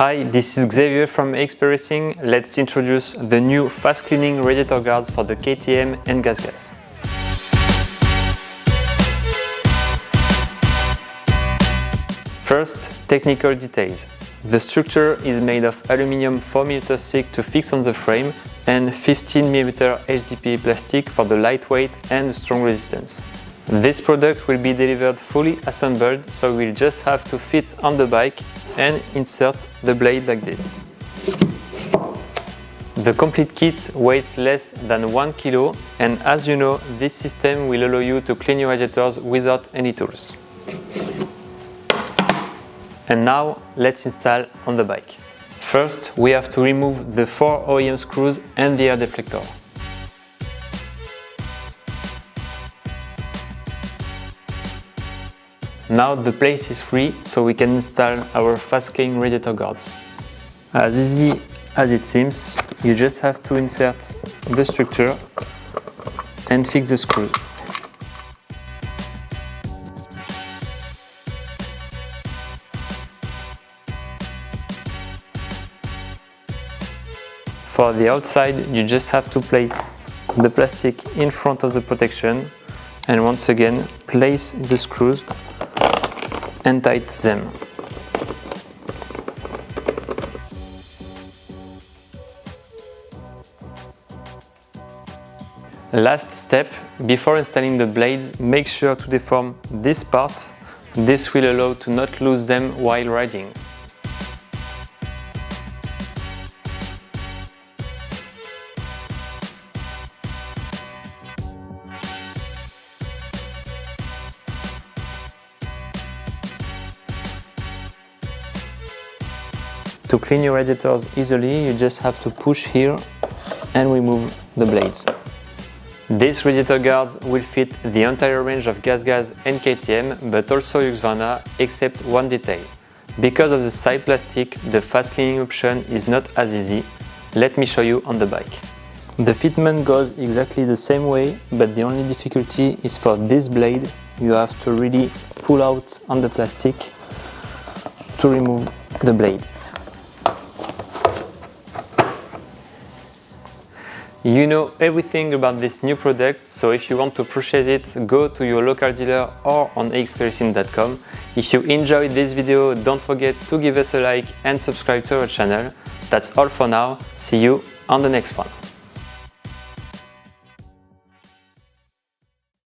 Hi, this is Xavier from AXP Racing. Let's introduce the new fast cleaning radiator guards for the KTM and GasGas. First, technical details. The structure is made of aluminium 4 mm thick to fix on the frame and 15 mm HDPE plastic for the lightweight and strong resistance. This product will be delivered fully assembled, so we'll just have to fit on the bike and insert the blade like this. The complete kit weighs less than 1 kg, and as you know, this system will allow you to clean your radiators without any tools. And now let's install on the bike. First, we have to remove the 4 OEM screws and the air deflector. Now the place is free, so we can install our fast clean radiator guards. As easy as it seems, you just have to insert the structure and fix the screws. For the outside, you just have to place the plastic in front of the protection and once again place the screws and tighten them. Last step, before installing the blades, make sure to deform these parts. This will allow to not lose them while riding. To clean your radiators easily, you just have to push here and remove the blades. This radiator guard will fit the entire range of GasGas and KTM, but also Husqvarna, except one detail. Because of the side plastic, the fast cleaning option is not as easy. Let me show you on the bike. The fitment goes exactly the same way, but the only difficulty is for this blade. You have to really pull out on the plastic to remove the blade. You know everything about this new product, so if you want to purchase it, go to your local dealer or on axpracing.com. If you enjoyed this video, don't forget to give us a like and subscribe to our channel. That's all for now. See you on the next one.